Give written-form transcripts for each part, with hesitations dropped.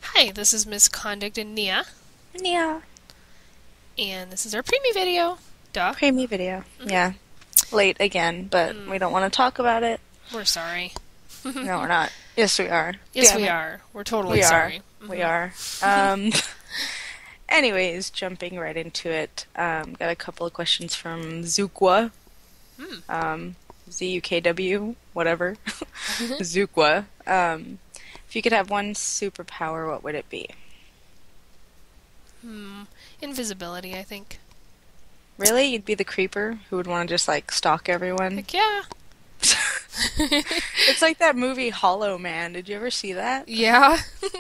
Hi, this is Misconduct and Nia, Yeah, and this is our preemie video. Duh. preemie video. Yeah, late again, but we don't want to talk about it. We're sorry. No, we're not. Yes, we are. Yes, Damn we it. are. We're totally We are. sorry. We are. Um, anyways, jumping right into it. Got a couple of questions from Zukwa. ZUKW, whatever. Zukwa. If you could have one superpower, what would it be? Invisibility, I think. Really? You'd be the creeper who would want to just like stalk everyone? Heck yeah. It's like that movie Hollow Man. Did you ever see that? Yeah.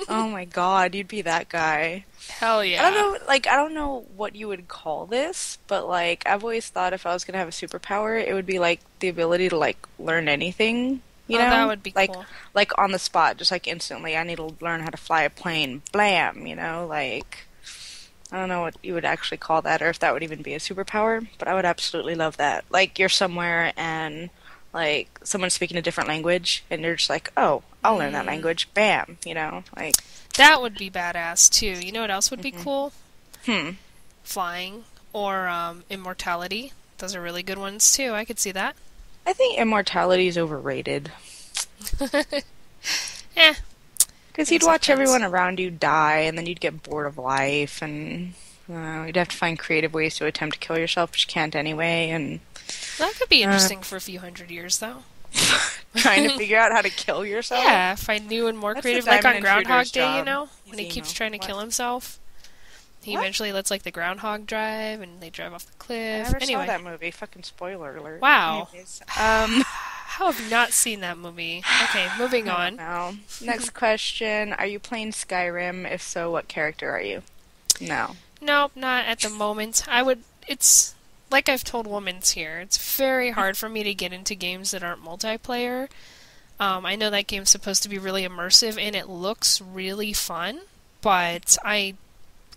Oh my god, you'd be that guy. Hell yeah. I don't know what you would call this, but like I've always thought if I was gonna have a superpower, it would be like the ability to like learn anything, you know? That would be like cool. like on the spot, just like instantly. I need to learn how to fly a plane. Blam, you know, like I don't know what you would actually call that or if that would even be a superpower, but I would absolutely love that. Like you're somewhere and like someone's speaking a different language and you're just like, "Oh, I'll learn that language." Bam, you know? Like That would be badass, too. You know what else would be cool? hmm. Flying. Or, immortality. Those are really good ones, too. I could see that. I think immortality is overrated. Eh. Because Guess you'd it watch depends. everyone around you die, and then you'd get bored of life, and you'd have to find creative ways to attempt to kill yourself, but you can't anyway, and That could be interesting for a few hundred years, though. trying to figure out how to kill yourself. Yeah, find new and more That's creative. the Like on Diamond Groundhog Intruder's Day, you job. know? When he Easy keeps emo. trying to kill What? himself. He What? eventually lets, like, the groundhog drive, and they drive off the I cliff. never Anyway. saw that movie. Fucking spoiler alert. Wow. Anyways, How have you not seen that movie? Okay, moving I on. don't know. Next question. Are you playing Skyrim? If so, what character are you? No. Nope, not at the moment. It's, like I've told Womans here, it's very hard for me to get into games that aren't multiplayer. I know that game's supposed to be really immersive, and it looks really fun, but I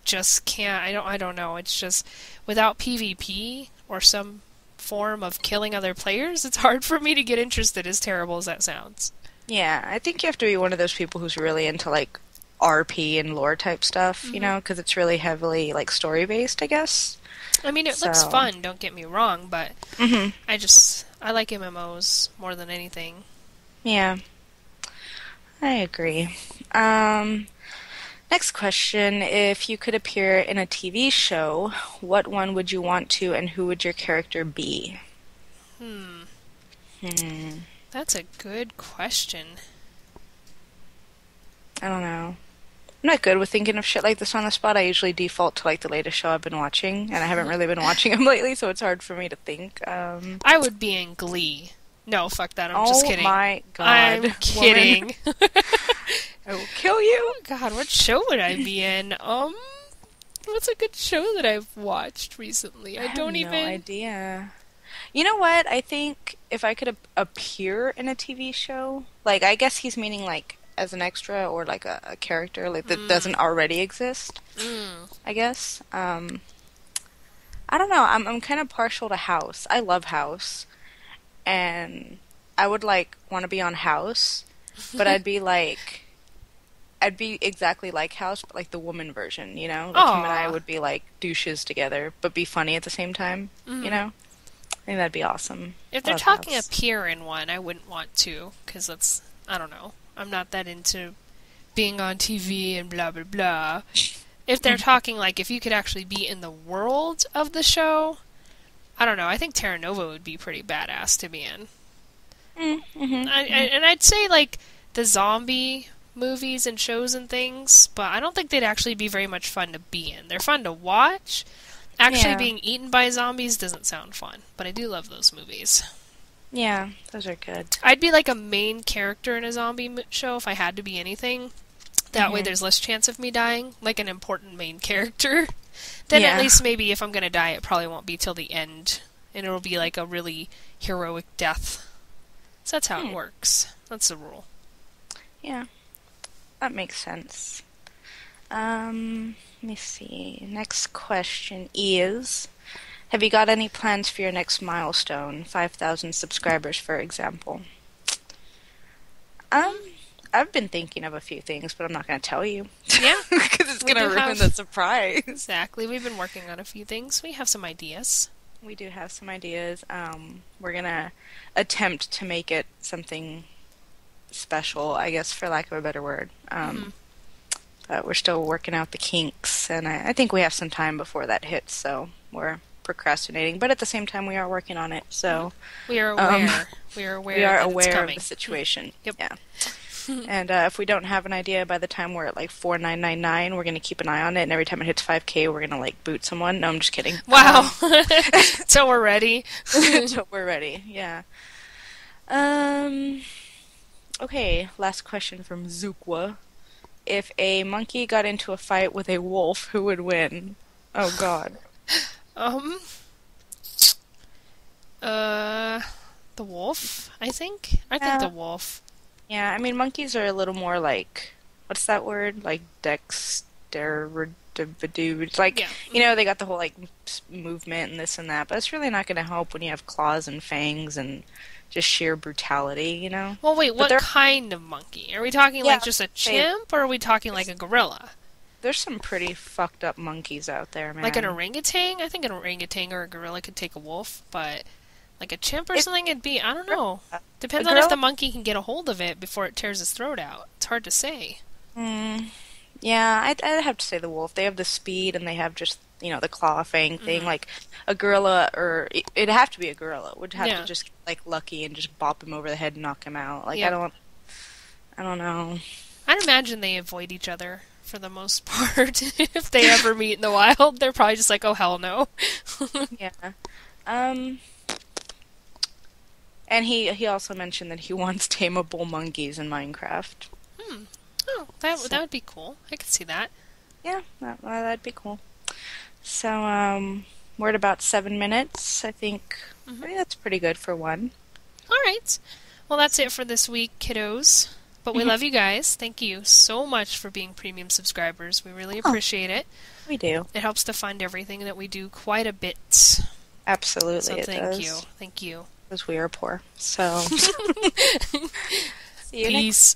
just can't, I don't know, it's just, without PvP, or some form of killing other players, it's hard for me to get interested, as terrible as that sounds. Yeah, I think you have to be one of those people who's really into like RP and lore type stuff, you know, because it's really heavily like story based, I guess. I mean, it looks So- fun, don't get me wrong, but Mhm. I like MMOs more than anything. Yeah, I agree. Next question: if you could appear in a TV show, what one would you want to, and who would your character be? That's a good question. I don't know. I'm not good with thinking of shit like this on the spot. I usually default to like the latest show I've been watching, and I haven't really been watching them lately, so it's hard for me to think. I would be in Glee. No, fuck that, I'm just kidding. Oh my god. I'm woman. kidding. I will kill you. God, what show would I be in? What's a good show that I've watched recently? I don't have even... no idea. You know what? I think if I could appear in a TV show, like I guess he's meaning like as an extra or like a character like that doesn't already exist. I guess. I don't know. I'm kind of partial to House. I love House, and I would like want to be on House, but I'd be exactly like House, but like the woman version, you know? Like him and I Aw. would be like douches together, but be funny at the same time, you know? I think that'd be awesome. If I they're love talking House. appear in one, I wouldn't want to, because that's... I don't know. I'm not that into being on TV and blah, blah, blah. If they're talking, like, if you could actually be in the world of the show, I don't know. I think Terra Nova would be pretty badass to be in. And I'd say, like, the zombie movies and shows and things, but I don't think they'd actually be very much fun to be in. They're fun to watch. Actually Yeah. being eaten by zombies doesn't sound fun, but I do love those movies. Yeah, those are good. I'd be like a main character in a zombie show if I had to be anything. That way there's less chance of me dying, like an important main character. Then Yeah. at least maybe if I'm gonna die, it probably won't be till the end. And it'll be like a really heroic death. So that's how it works. That's the rule. Yeah, that makes sense. Let me see. Next question is, Have you got any plans for your next milestone? 5,000 subscribers, for example. Um, I've been thinking of a few things, but I'm not going to tell you. Yeah, Because it's we going to do ruin have the surprise. exactly. We've been working on a few things. We have some ideas. We do have some ideas. We're going to attempt to make it something special, I guess, for lack of a better word. But we're still working out the kinks, and I think we have some time before that hits, so we're procrastinating. But at the same time, we are working on it, so We are aware. We are aware. we are that it's aware of coming. the situation. Yep. Yeah. And if we don't have an idea by the time we're at like 4,999, we're gonna keep an eye on it, and every time it hits 5K, we're gonna like boot someone. No, I'm just kidding. Wow. So we're ready. So we're ready. Yeah. Okay. Last question from Zukwa. If a monkey got into a fight with a wolf, who would win? Oh God. Um. The wolf. I think. I think Yeah. the wolf. Yeah, I mean, monkeys are a little more like, what's that word? Like dexterity. Like, Yeah. you know, they got the whole like movement and this and that, but it's really not going to help when you have claws and fangs and just sheer brutality, you know? Well, wait. But What there- kind of monkey? Are we talking Yeah, like just a chimp, or are we talking like a gorilla? There's some pretty fucked up monkeys out there, man. Like an orangutan? I think an orangutan or a gorilla could take a wolf, but like a chimp or something, it'd be, I don't know. Depends on if gorilla- the monkey can get a hold of it before it tears its throat out. It's hard to say. Yeah, I'd have to say the wolf. They have the speed and they have just, you know, the claw fang thing. Like a gorilla, or it'd have to be a gorilla. Would have Yeah. to just like lucky and just bop him over the head and knock him out. Like Yeah. I don't know. I'd imagine they avoid each other for the most part. If they ever meet in the wild, they're probably just like, oh, hell no. Yeah. And he also mentioned that he wants tameable monkeys in Minecraft. Oh, that would be cool. I could see that. Yeah, that'd be cool. So, we're at about 7 minutes. I think that's pretty good for one. All right. Well, that's it for this week, kiddos. But we love you guys. Thank you so much for being premium subscribers. We really appreciate it. We do. It helps to fund everything that we do quite a bit. Absolutely, So it thank does. you. Thank you. Because we are poor. So, see you next Peace.